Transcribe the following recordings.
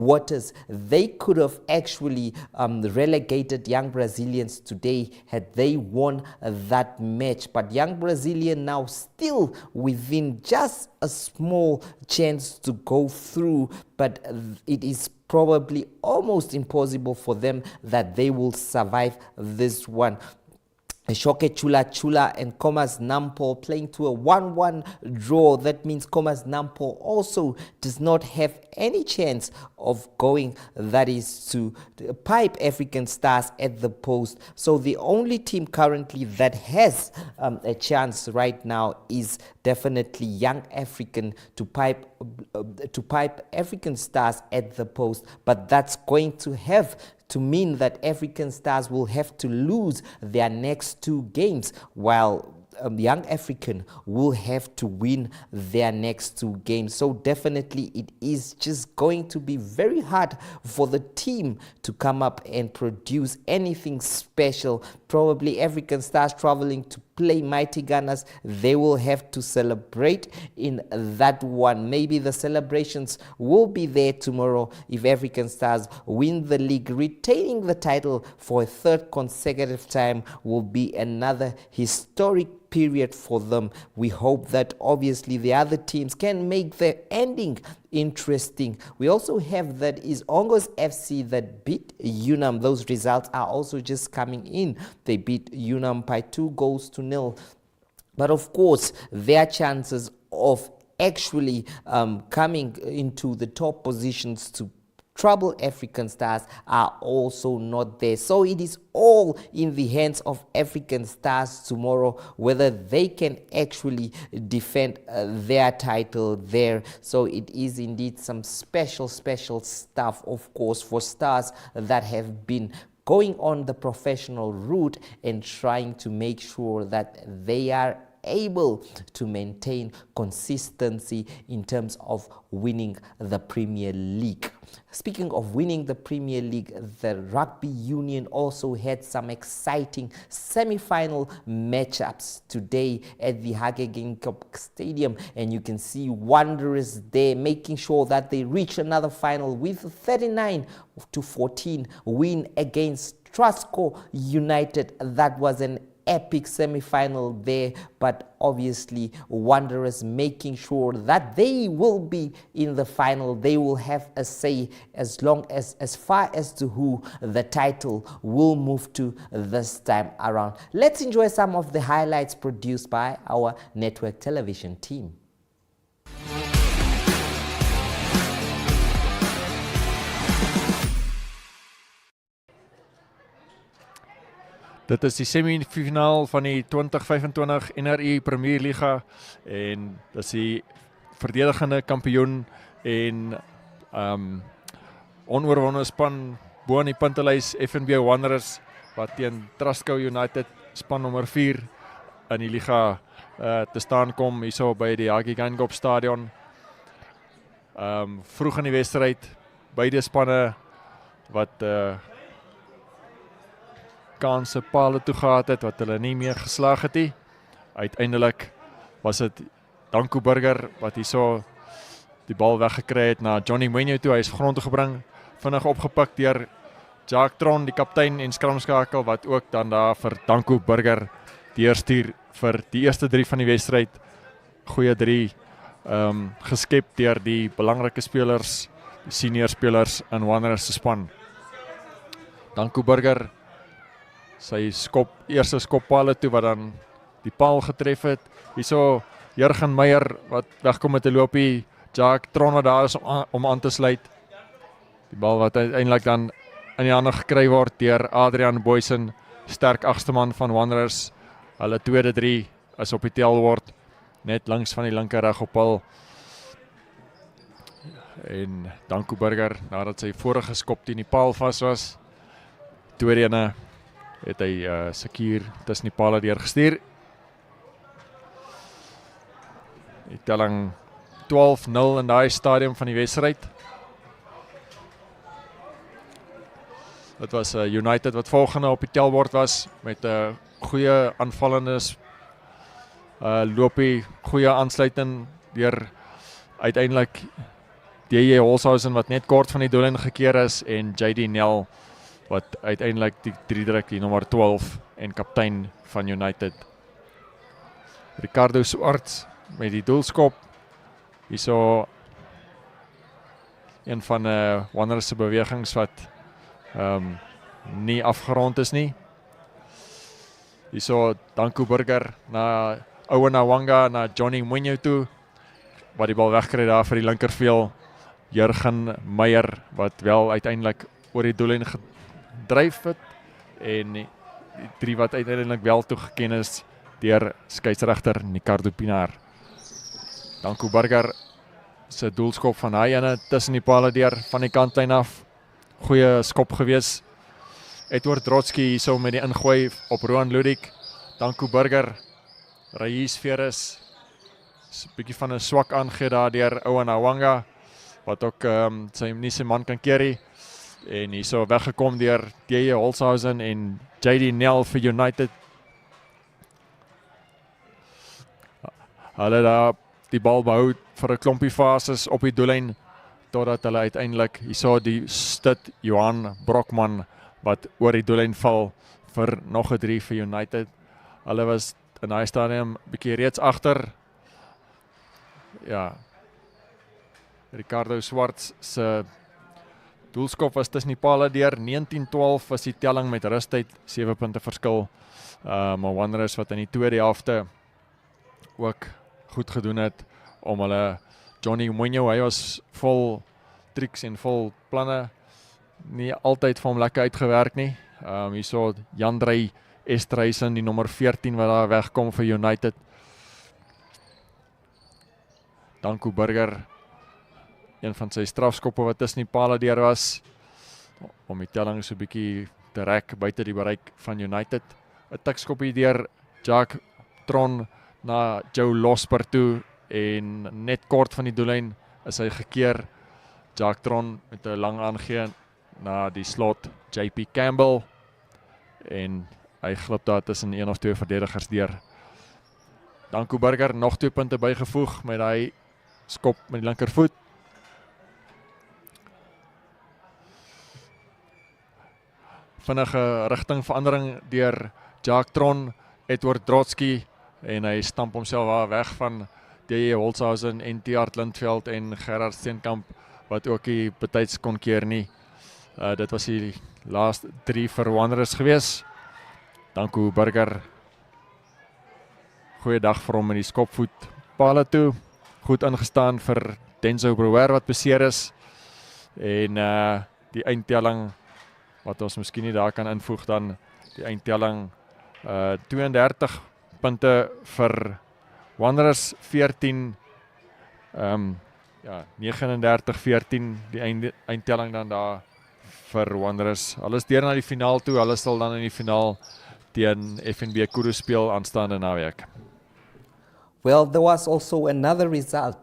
waters. They could have actually relegated Young Brazilians today had they won that match. But Young Brazilian now still within just a small chance to go through, but it is probably almost impossible for them that they will survive this one. Shoke Chula Chula and Komas Nampo playing to a 1-1 draw. That means Komas Nampo also does not have any chance of going, that is to pipe African Stars at the post. So the only team currently that has a chance right now is definitely Young African to pipe African Stars at the post, but that's going to mean that African Stars will have to lose their next 2 games, while Young African will have to win their next 2 games. So definitely it is just going to be very hard for the team to come up and produce anything special. Probably African Stars traveling to play Mighty Gunners, they will have to celebrate in that one. Maybe the celebrations will be there tomorrow if African Stars win the league. Retaining the title for a 3rd consecutive time will be another historic period for them. We hope that obviously the other teams can make the ending interesting. We also have that is Ongos FC that beat Unam. Those results are also just coming in. They beat Unam by 2-0. But of course, their chances of actually coming into the top positions to trouble African Stars are also not there. So it is all in the hands of African Stars tomorrow, whether they can actually defend their title there. So it is indeed some special stuff, of course, for Stars that have been going on the professional route and trying to make sure that they are able to maintain consistency in terms of winning the Premier League. Speaking of winning the Premier League, the Rugby Union also had some exciting semi-final matchups today at the Hage Stadium, and you can see Wanderers there making sure that they reach another final with a 39-14 win against Trustco United. That was an epic semi-final there, but obviously Wanderers making sure that they will be in the final. They will have a say as far as to who the title will move to this time around. Let's enjoy some of the highlights produced by our network television team. Dit is die semifinaal van die 2025 NRI Premier Liga en dit is die verdedigende kampioen en onoorwonde span bo aan die puntelys FNB Wanderers wat teen Trustco United span nommer 4 in die liga te staan kom hierso by die Hage Geingob stadion. Vroeg in die wedstryd beide spanne wat kanse pale toe gehad het wat hulle nie meer geslaag het nie. Uiteindelik was dit Danko Burger wat hierso die bal weggekry het na Johnny Mwenyo toe. Hy is grond toe gebring, vinnig opgepik deur Jack Tron, die kaptein en skramskakel wat ook dan daar vir Danko Burger deurstuur vir die eerste 3 van die wedstryd. Goeie 3 geskep deur die belangrike spelers, die senior spelers in Wanderers se span. Danko Burger sy eerste skoppale toe wat dan die paal getref het. Hierso Jurgen Meyer wat wegkom met 'n loopie, Jack Tron wat daar is om aan te sluit. Die bal wat uiteindelik dan in die hande gekry word deur Adrian Boysen, sterk agste man van Wanderers. Hulle tweede 3 is op die tel word, net langs van die linker reg op hul. En Danko Burger, nadat sy vorige skop teen die paal vas was, tweede ene het hy secuur tussen die pale deurgestuur. Die telling 12-0 in daai stadium van die wedstryd. Dit was United wat volgende op die telbord was met 'n goeie aanvallende loopie, goeie aansluiting deur uiteindelik DJ Holshausen wat net kort van die doellyn gekeer is en JD Nel wat uiteindelik die 3 druk, die nommer 12 en kaptein van United. Ricardo Swarts met die doelskop. Hierso een van Wanderers se bewegings wat nie afgerond is nie. Hierso Danko Burger na Owen Awanga na Johnny Mwenyo toe, wat die bal wegkry daar vir die linkervleuel. Jurgen Meyer wat wel uiteindelik oor die doellyn gedryf het en die 3 wat uiteindelik wel toegeken is deur skeieregter Ricardo Pinar. Danko Burger se doelskop van hy ene tussen die pale deur van die kantlyn af. Goeie skop gewees. Edward Drotsky hierso met die ingooi op Roan Ludik. Danko Burger, Raies Veres, 'n bietjie van 'n swak aangee daar deur Owen Awanga, wat ook sy man kan keer nie. En hierso weggekom deur DJ Holshausen en JD Nel vir United. Hulle daar die bal behou vir 'n klompie fases op die doellyn, totdat hulle uiteindelik hierso die stit Johan Brokman wat oor die doellyn val vir nog 'n 3 vir United. Hulle was in daai stadium bietjie reeds agter. Ja. Ricardo Swarts se doelskop was tussen die pale deur. 19-12 was die telling met rustyd, 7 punte verskil. Maar Wanderers wat in die tweede helfte ook goed gedoen het om hulle Johnny Mwenyo, hy was vol triks en vol planne, nie altyd vir hom lekker uitgewerk nie. Hierso Jandrey Estreisen, die nommer 14 wat daar wegkom vir United. Danko Burger, een van sy strafskoppe wat tussen die pale deur was, om die telling so 'n bietjie te rek buite die bereik van United. 'n Tikskoppie deur Jacques Tron na Joe Losper toe en net kort van die doellyn is hy gekeer. Jacques Tron met 'n lang aangee na die slot JP Campbell en hy glip daar tussen 1 of 2 verdedigers deur. Danko Burger nog 2 punte bygevoeg met hy skop met die linkervoet. Vinnige rigtingverandering deur Jacques Tron, Edward Drotsky en hy stamp homself daar weg van DJ Holshausen en T.Hart Lindveld en Gerard Steenkamp wat ook die betyds kon keer nie. Dit was die laaste 3 vir Wanderers gewees. Danko Burger, goeie dag vir hom in die skopvoet pale toe. Goed ingestaan vir Denzo Brouwer wat beseer is. En die eindtelling wat ons miskien nie daar kan invoeg dan, die eindtelling 32 punte vir Wanderers, 14 39-14 die eindtelling dan daar vir Wanderers. Hulle is deur na die finaal toe, hulle sal dan in die finaal teen FNB Kudu speel aanstaande naweek. Well, there was also another result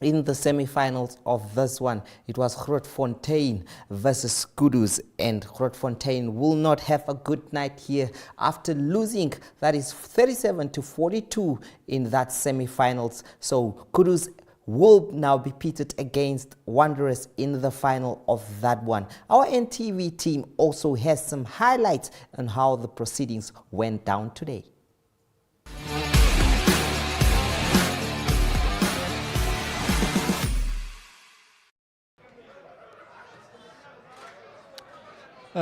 in the semi-finals of this one. It was Grootfontein versus Kudus, and Grootfontein will not have a good night here after losing, that is 37-42 in that semi-finals. So Kudus will now be pitted against Wanderers in the final of that one. Our NTV team also has some highlights on how the proceedings went down today.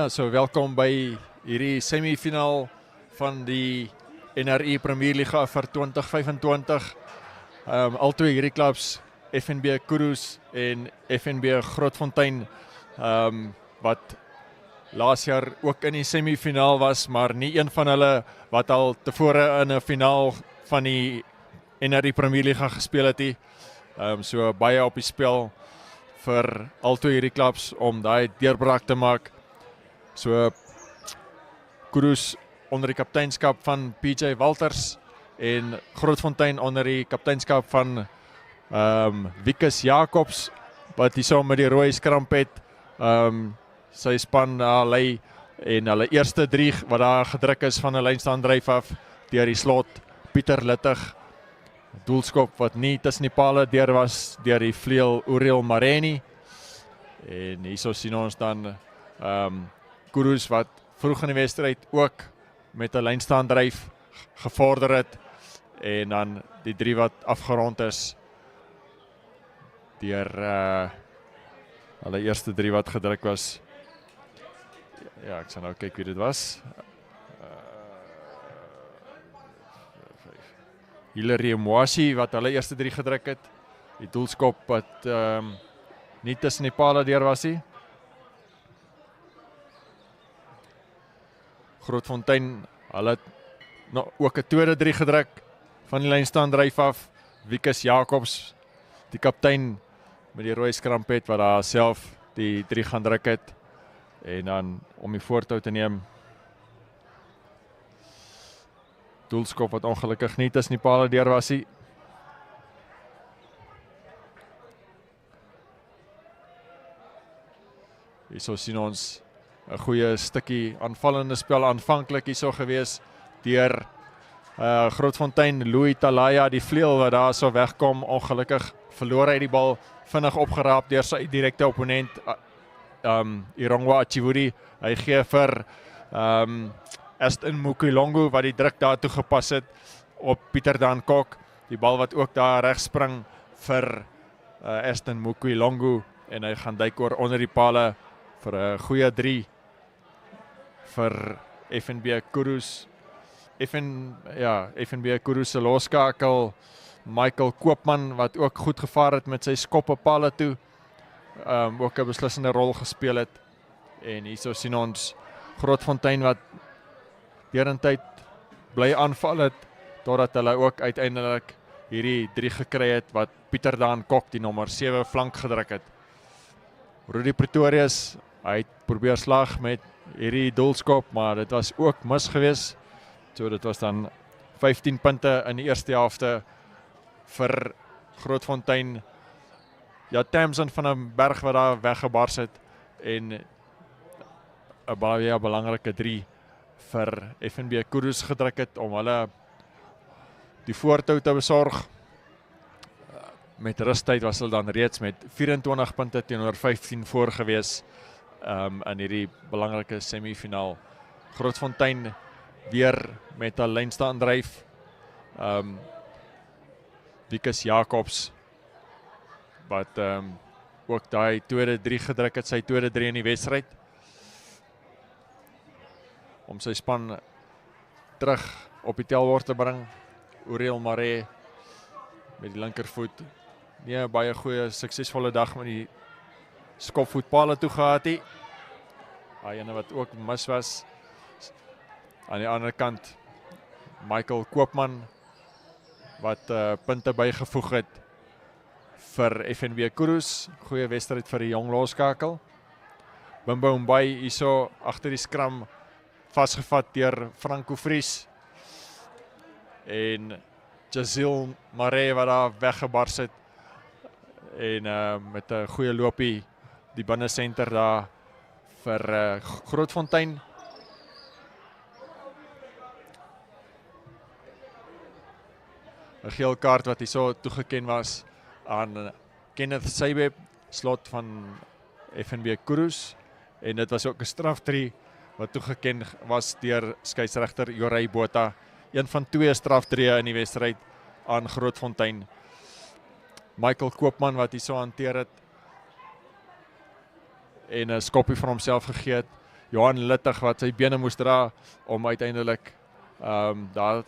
So welkom by hierdie semifinaal van die NRI Premierliga vir 2025. Albei hierdie klubs, FNB Kudus en FNB Grootfontein, wat laas jaar ook in die semifinaal was, maar nie een van hulle wat al tevore in 'n finaal van die NRI Premierliga gespeel het nie. So baie op die spel vir albei hierdie klubs om daai deurbraak te maak. So Kudus onder die kapteinskap van PJ Walters en Grootfontein onder die kapteinskap van Wikus Jacobs, wat hierso met die rooi skramp het. Sy span lei en hulle eerste 3 wat daar gedruk is van 'n lynstaandryf af deur die slot Pieter Littig, Doelskop wat nie tussen die pale deur was deur die vleuel Uriel Mareni. En hierso sien ons dan Kudu wat vroeg in die wedstryd ook met 'n lynstaandryf gevorder het en dan die 3 wat afgerond is deur hulle eerste 3 wat gedruk was. Ja, ek sal nou kyk wie dit was. Hilary Mwasi wat hulle eerste 3 gedruk het. Die doelskop wat nie tussen die pale deur was nie. Grootfontein, hulle het ook 'n tweede 3 gedruk van die lynstaandryf af. Wikus Jacobs, die kaptein met die rooi skrampet wat daar self die 3 gaan druk het. En dan om die voortou te neem. Doelskop wat ongelukkig nie tussen die pale deur was nie. Hierso sien ons 'n goeie stukkie aanvallende spel aanvanklik hierso gewees deur Grootfontein, Louis Talaya, die vleuel wat daar so wegkom, ongelukkig verloor hy die bal vinnig opgeraap deur sy direkte opponent Irongwa Achivuri. Hy gee vir Aston Mukilongo wat die druk daartoe gepas het op Pieter Dan Kok. Die bal wat ook daar reg spring vir Aston Mukilongo en hy gaan duik oor onder die pale vir 'n goeie 3 vir FNB Kudu. FNB Kudu se loskakel Michael Koopman wat ook goed gevaar het met sy skoppe pale toe. Ook 'n beslissende rol gespeel het. En hierso sien ons Grootfontein wat derentyd bly aanval het totdat hulle ook uiteindelik hierdie 3 gekry het wat Pieter Dan Kok die nommer 7 flank gedruk het. Rudy Pretorius, hy het probeer slag met hierdie doelskop, maar dit was ook mis gewees. So dit was dan 15 punte in die eerste helfte vir Grootfontein. Ja, Tamsin van 'n berg wat daar weggebars het en 'n baie belangrike 3 vir FNB Kudu gedruk het om hulle die voortou te besorg. Met rustyd was hulle dan reeds met 24 punte teenoor 15 voor gewees in hierdie belangrike semifinaal. Grootfontein weer met 'n lynstaandryf. Wikus Jacobs wat ook daai tweede 3 gedruk het, sy tweede 3 in die wedstryd. Om sy span terug op die telbord te bring. Uriel Maree met die linkervoet. Nie 'n baie goeie, suksesvolle dag met die skopvoetpale toe gehad nie. Daai ene wat ook mis was. Aan die ander kant, Michael Koopman, wat punte bygevoeg het vir FNB Kudu. Goeie wedstryd vir die jong loskakel. Bimbo Mbai hierso agter die skram vasgevat deur Franco Vries. En Jazil Maree wat daar weggebars het. En met 'n goeie loopie die binnesenter daar vir Grootfontein. Een geel kaart wat hierso toegeken was aan Kenneth Seibeb, slot van FNB Kudu. En dit was ook 'n strafdrie wat toegeken was deur skeieregter Jorei Botha. Een van 2 strafdrieë in die wedstryd aan Grootfontein. Michael Koopman wat hierso hanteer het en 'n skoppie van homself gegee het. Johan Littig wat sy bene moes dra om uiteindelik daar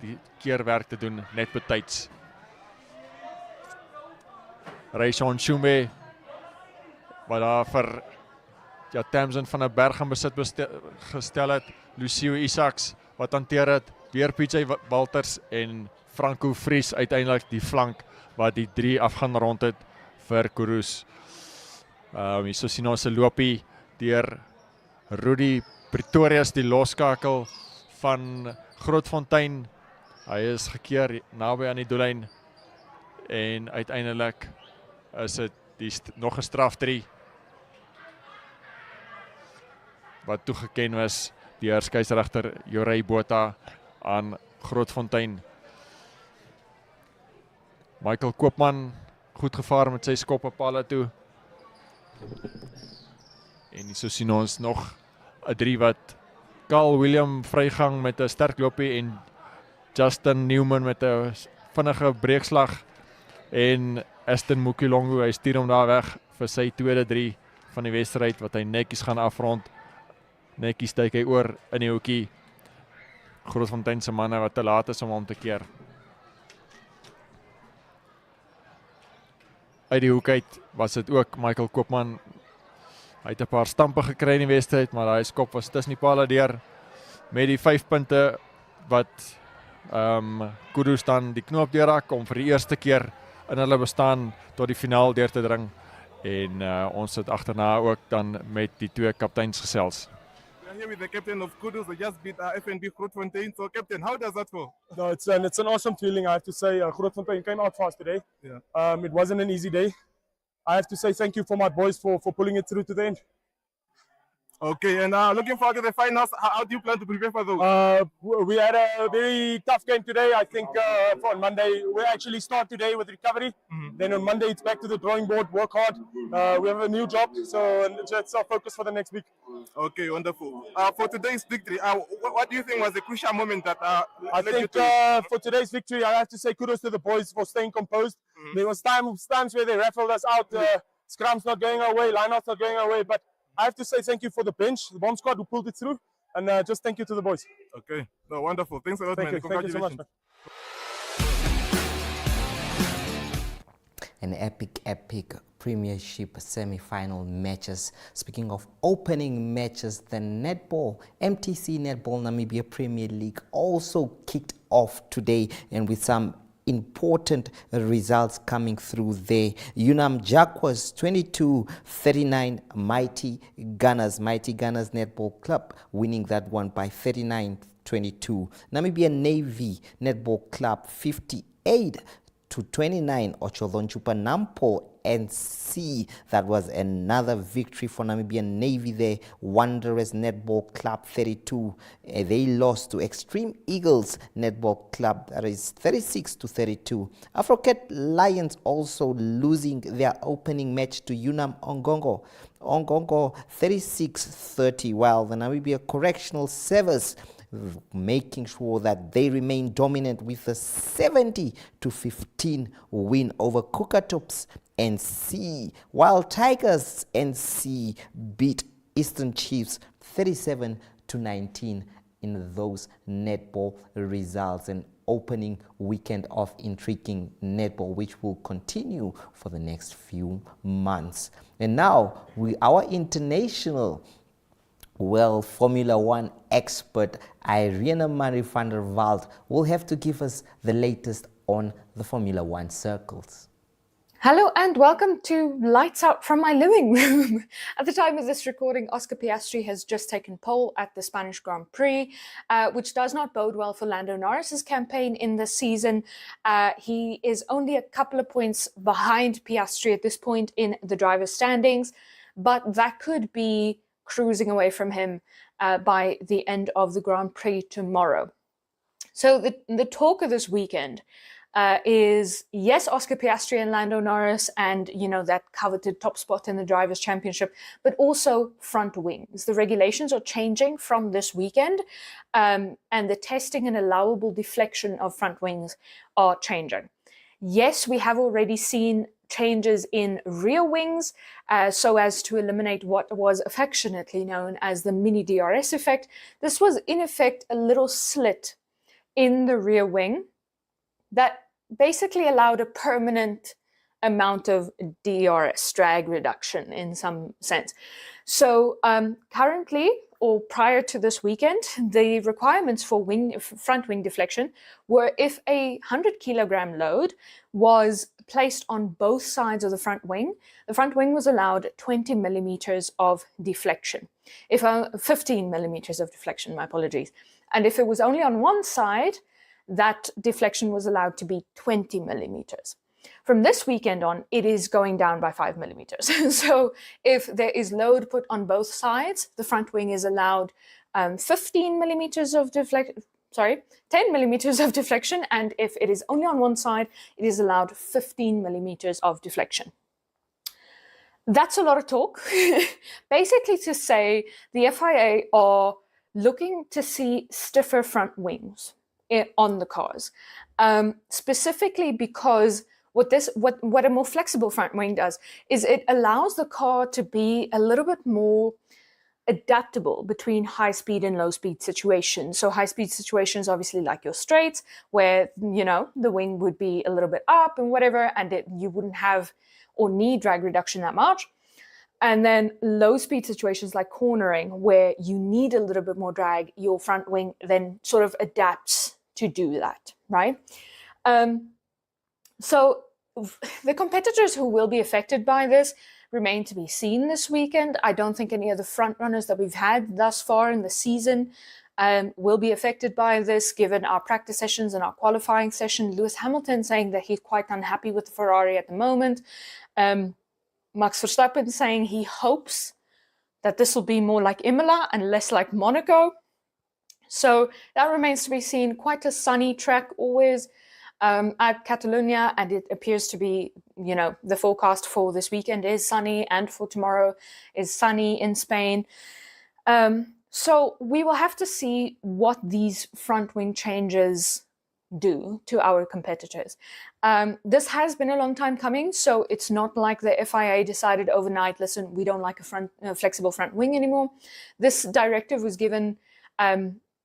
die keerwerk te doen net betyds. Rayshon Shumbe wat daar vir Tamsin van 'n berg in besit gestel het. Lucio Isaacs wat hanteer het. Weer PJ Walters en Franco Vries uiteindelik die flank wat die 3 afgaan rond het vir Kudu. Hierso sien ons 'n loopie deur Rudy Pretorius, die loskakel van Grootfontein. Hy is gekeer naby aan die doellyn en uiteindelik is dit nog 'n strafdrie wat toegeken was deur skeieregter Jorei Botha aan Grootfontein. Michael Koopman goed gevaar met sy skop op palle toe. En hier so sien ons nog 'n 3 wat Carl William vrygang met 'n sterk loopie en Justin Newman met 'n vinnige breekslag en Aston Mukilongo, hy stuur hom daar weg vir sy tweede 3 van die wedstryd wat hy netjies gaan afrond. Netjies steek hy oor in die hoekie. Grootfontein se manne wat te laat is om hom te keer. Uit die hoek uit was dit ook Michael Koopman. Hy het 'n paar stampe gekry in die wedstryd, maar daai skop was tussen die palle deur met die 5 punte wat Kudu staan die knoop deurrak om vir die eerste keer in hulle bestaan tot die finaal deur te dring. En ons sit agterna ook dan met die 2 kapteins gesels. We are here with the captain of Kudu, so just beat FNB Grootfontein. So captain, how does that feel? No, it's an awesome feeling, I have to say. Grootfontein came out fast today. Yeah. It wasn't an easy day. I have to say thank you for my boys for pulling it through to the end. Okay, and looking forward to the finals. How do you plan to prepare for those? We had a very tough game today. I think on Monday, we actually start today with recovery. Then on Monday, it's back to the drawing board, work hard. We have a new job, so it's our focus for the next week. Okay, wonderful. For today's victory, what do you think was the crucial moment that I led you think to for today's victory, I have to say kudos to the boys for staying composed. There was times where they raffled us out, scrums not going our way, lineouts not going our way, but I have to say thank you for the bench, the bomb squad who pulled it through, and just thank you to the boys. Okay, no, wonderful. Thanks a lot, man. Thank you so much, Congratulations. man. An epic Premiership semi-final matches. Speaking of opening matches, the MTC Netball Namibia Premier League also kicked off today, and with some important results coming through there. UNAM Jaguars 22-39 Mighty Gunners Netball Club winning that one by 39-22. Namibia Navy Netball Club 58-29 Ochodonchupa Nampo NC. That was another victory for Namibian Navy there. Wanderers Netball Club 32. They lost to Extreme Eagles Netball Club. That is 36-32. Afrocat Lions also losing their opening match to UNAM Ongongo. Ongongo 36-30. While the Namibia Correctional Service making sure that they remain dominant with a 70-15 win over Kukatops NC, while Tigers NC beat Eastern Chiefs 37-19 in those netball results. An opening weekend of intriguing netball which will continue for the next few months. And now our international Formula One expert Irene Marie van der Walt will have to give us the latest on the Formula One circles. Hello and welcome to Lights Out from my living room. At the time of this recording, Oscar Piastri has just taken pole at the Spanish Grand Prix, which does not bode well for Lando Norris's campaign in this season. He is only a couple of points behind Piastri at this point in the driver's standings, but that could be cruising away from him by the end of the Grand Prix tomorrow. So the talk of this weekend is, yes, Oscar Piastri and Lando Norris and, that coveted top spot in the Drivers' Championship, but also front wings. The regulations are changing from this weekend, and the testing and allowable deflection of front wings are changing. Yes, we have already seen changes in rear wings so as to eliminate what was affectionately known as the mini DRS effect. This was in effect a little slit in the rear wing that basically allowed a permanent amount of DRS, drag reduction in some sense. So currently, or prior to this weekend, the requirements for front wing deflection were if a 100 kilogram load was placed on both sides of the front wing was allowed 20 millimeters of deflection. If 15 millimeters of deflection, my apologies. And if it was only on one side, that deflection was allowed to be 20 millimeters. From this weekend on, it is going down by 5 millimeters. So if there is load put on both sides, the front wing is allowed 15 millimeters of 10 millimeters of deflection, and if it is only on one side, it is allowed 15 millimeters of deflection. That's a lot of talk. Basically to say the FIA are looking to see stiffer front wings on the cars, specifically because what a more flexible front wing does is it allows the car to be a little bit more adaptable between high speed and low speed situations. So high speed situations, obviously like your straights, where, you know, the wing would be a little bit up and whatever, and you wouldn't have or need drag reduction that much. And then low speed situations like cornering, where you need a little bit more drag, your front wing then sort of adapts to do that, right? So the competitors who will be affected by this remain to be seen this weekend. I don't think any of the front runners that we've had thus far in the season will be affected by this, given our practice sessions and our qualifying session. Lewis Hamilton saying that he's quite unhappy with the Ferrari at the moment. Max Verstappen saying he hopes that this will be more like Imola and less like Monaco. So that remains to be seen. Quite a sunny track always at Catalonia, and it appears to be, you know, the forecast for this weekend is sunny, and for tomorrow is sunny in Spain. So we will have to see what these front wing changes do to our competitors. This has been a long time coming, so it's not like the FIA decided overnight, listen, we don't like a flexible front wing anymore. This directive was given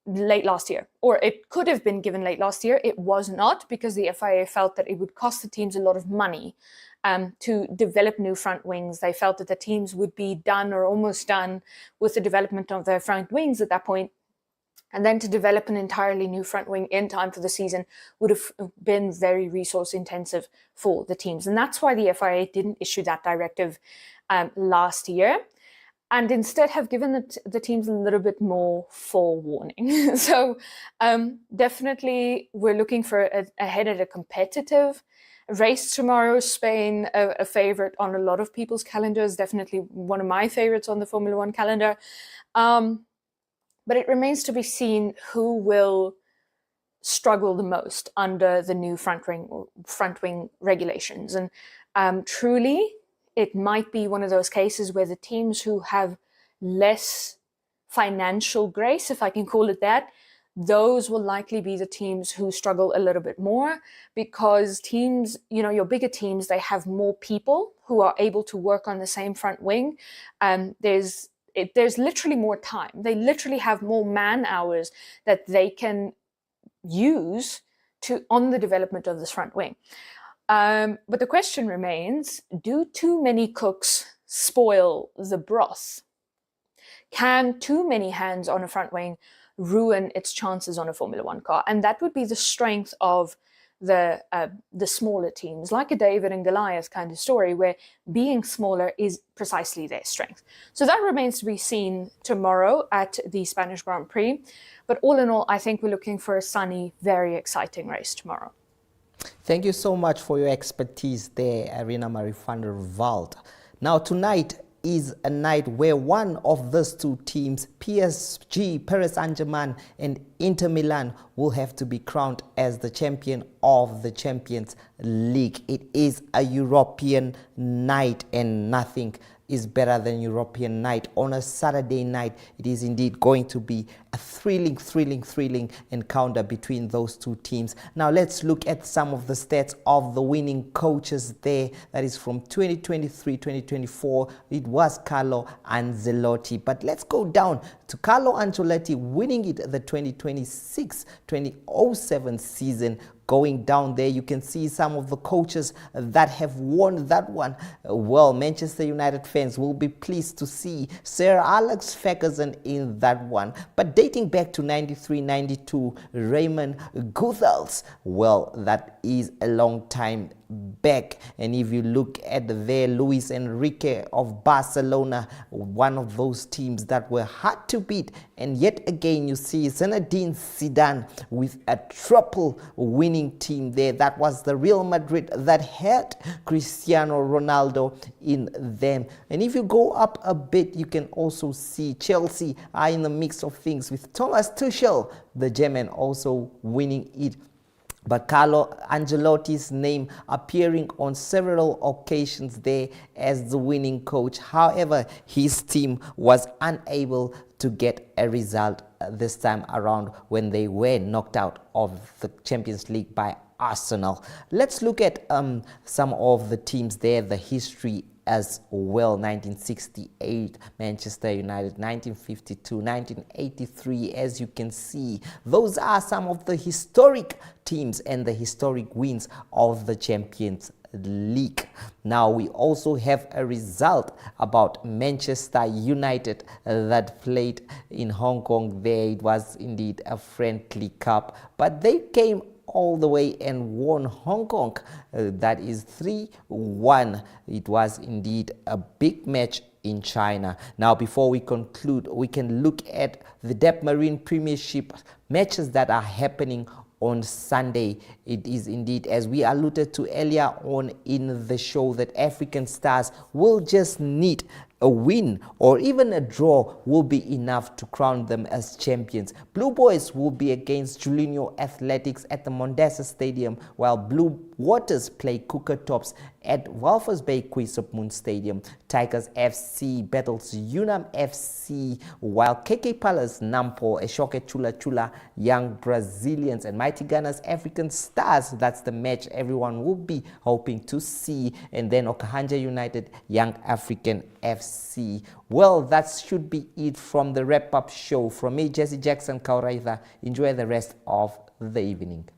late last year, or it could have been given late last year. It was not, because the FIA felt that it would cost the teams a lot of money to develop new front wings. They felt that the teams would be done or almost done with the development of their front wings at that point. And then to develop an entirely new front wing in time for the season would have been very resource intensive for the teams. And that's why the FIA didn't issue that directive last year, and instead have given the teams a little bit more forewarning. So definitely we're looking for ahead at a competitive race tomorrow. Spain, a favorite on a lot of people's calendars, definitely one of my favorites on the Formula One calendar. But it remains to be seen who will struggle the most under the new front wing regulations. And truly, it might be one of those cases where the teams who have less financial grace, if I can call it that, those will likely be the teams who struggle a little bit more, because teams, you know, your bigger teams, they have more people who are able to work on the same front wing. There's literally more time. They literally have more man hours that they can use on the development of this front wing. But the question remains, do too many cooks spoil the broth? Can too many hands on a front wing ruin its chances on a Formula One car? And that would be the strength of the smaller teams, like a David and Goliath kind of story, where being smaller is precisely their strength. So that remains to be seen tomorrow at the Spanish Grand Prix. But all in all, I think we're looking for a sunny, very exciting race tomorrow. Thank you so much for your expertise there, Arena Marie van der Walt. Now, tonight is a night where one of those two teams, PSG, Paris Saint-Germain, and Inter Milan, will have to be crowned as the champion of the Champions League. It is a European night, and nothing is better than European night. On a Saturday night, it is indeed going to be a thrilling encounter between those two teams. Now let's look at some of the stats of the winning coaches there. That is from 2023-2024. It was Carlo Ancelotti. But let's go down to Carlo Ancelotti winning it the 2026-2027 season. Going down there, you can see some of the coaches that have won that one. Well, Manchester United fans will be pleased to see Sir Alex Ferguson in that one. But dating back to 93-92, Raymond Goethals, well, that is a long time back. And if you look at there, Luis Enrique of Barcelona, one of those teams that were hard to beat. And yet again, you see Zinedine Zidane with a triple winning team there. That was the Real Madrid that had Cristiano Ronaldo in them. And if you go up a bit, you can also see Chelsea are in the mix of things with Thomas Tuchel, the German, also winning it. But Carlo Ancelotti's name appearing on several occasions there as the winning coach. However, his team was unable to get a result this time around when they were knocked out of the Champions League by Arsenal. Let's look at some of the teams there, the history as well. 1968 Manchester United, 1952, 1983, as you can see, those are some of the historic teams and the historic wins of the Champions League. Now we also have a result about Manchester United that played in Hong Kong there. It was indeed a friendly cup, but they came all the way and won Hong Kong. That is 3-1. It was indeed a big match in China. Now, before we conclude, we can look at the Dep Marine Premiership matches that are happening on Sunday. It is indeed, as we alluded to earlier on in the show, that African Stars will just need a win or even a draw will be enough to crown them as champions. Blue Boys will be against Julinho Athletics at the Mondesa Stadium, while Blue Waters play Cooker Tops at Walvis Bay Quisopmoon Stadium. Tigers FC battles Unam FC, while KK Palace, Nampo, Eshoke Chula Chula, Young Brazilians, and Mighty Gunners African Stars. That's the match everyone will be hoping to see. And then Okahanja United, Young African FC. Well, that should be it from the wrap-up show. From me, Jesse Jackson Kauraitha. Enjoy the rest of the evening.